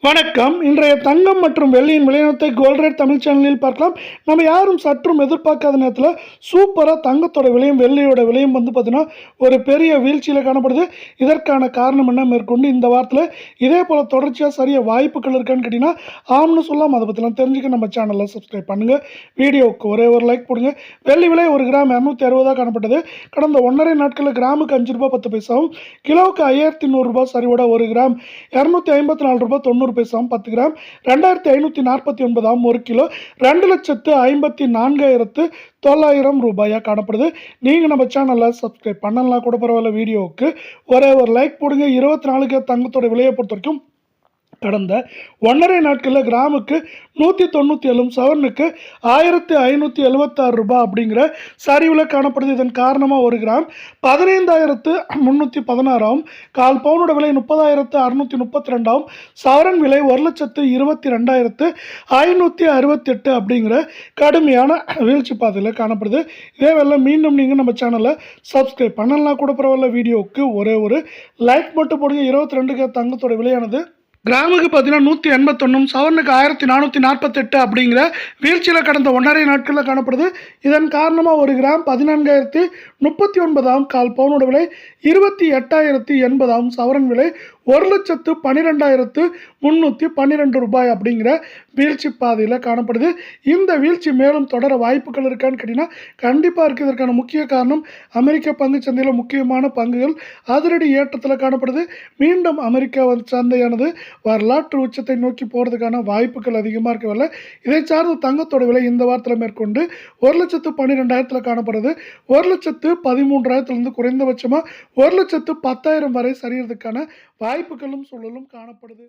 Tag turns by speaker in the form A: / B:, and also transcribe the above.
A: வணக்கம். இன்றைய தங்கம் மற்றும் வெள்ளியின் விலைநிலத்தை கோல்ட் ரேட் தமிழ் சேனலில் பார்க்கலாம். நம்ம யாரும் சற்றும் எதிர்பார்க்காத நேரத்தில் சூப்பராக தங்கத்தோட விலையும் வெள்ளியோட விலையும் பார்த்தீங்கன்னா ஒரு பெரிய வீழ்ச்சியில் காணப்படுது. இதற்கான காரணம் என்ன மேற்கொண்டு இந்த வாரத்தில் இதே போல் தொடர்ச்சியாக சரியாக வாய்ப்புகள் இருக்கான்னு கேட்டிங்கன்னா ஆம்னு சொல்லலாம். அதை பற்றிலாம் தெரிஞ்சுக்க நம்ம சேனலில் சப்ஸ்கிரைப் பண்ணுங்கள். வீடியோவுக்கு ஒரே ஒரு லைக் போடுங்க. வெள்ளி விலை ஒரு கிராம் 260 காணப்பட்டது. கடந்த 1.5 நாட்களில் கிராமுக்கு 5 ரூபாய் 10 பைசாவும் கிலோவுக்கு 5100 ரூபாய் சரிவோட ஒரு கிராம் 254 ரூபாய் 90 பைசாவும் 10 கிராம் 2549 ஒரு கிலோ 2,54,900 ரூபாயா காணப்படுது. நீங்கள் நம்ம சேனலை சப்ஸ்கிரைப் பண்ணலாம் கூட பரவாயில்ல. வீடியோவுக்கு ஒரே ஒரு லைக் போடுங்க. 24 தங்கத்தோட விலையை பொறுத்த வரைக்கும் கடந்த 1.5 நாட்களில் கிராமுக்கு 197 சவரனுக்கு 1576 ரூபாய் அப்படிங்கிற சரிவில் காணப்படுது. இதன் காரணமாக ஒரு கிராம் 15,316 கால் பவுனோட விலை 30,632 சவரன் விலை 1,22,568 அப்படிங்கிற கடுமையான வீழ்ச்சி பாதையில் காணப்படுது. இதே வேலை மீண்டும் நீங்கள் நம்ம சேனலை சப்ஸ்கிரைப் பண்ணலாம் கூட பரவாயில்ல. வீடியோவுக்கு ஒரே ஒரு லைக் மட்டும் போடுங்க. 22 தங்கத்தோட விலையானது கிராமுக்கு பார்த்தீங்கன்னா 181 சவரனுக்கு 1448 அப்படிங்கிற வீழ்ச்சியில் கடந்த 1.5 நாட்களில் காணப்படுது. இதன் காரணமாக ஒரு கிராம் 14,039 கால் பவுனோட விலை 28,080 சவரன் விலை 1,12,312 ரூபாய் அப்படிங்கிற வீழ்ச்சி பாதையில் காணப்படுது. இந்த வீழ்ச்சி மேலும் தொடர வாய்ப்புகள் இருக்கான்னு கேட்டிங்கன்னா கண்டிப்பாக இருக்குது. இதற்கான முக்கிய காரணம் அமெரிக்க பங்கு சந்தையில் முக்கியமான பங்குகள் அதிரடி ஏற்றத்தில் காணப்படுது. மீண்டும் அமெரிக்கா சந்தையானது வரலாற்று உச்சத்தை நோக்கி போகிறதுக்கான வாய்ப்புகள் அதிகமாக இருக்கவில்லை. இதை சார்ந்த தங்கத்தோட விலை இந்த வாரத்தில் மேற்கொண்டு 1,12,000 காணப்படுது. 1,13,000 குறைந்தபட்சமாக 1,10,000 வரை சரியறதுக்கான வாய்ப்புகளும் சூழலும் காணப்படுது.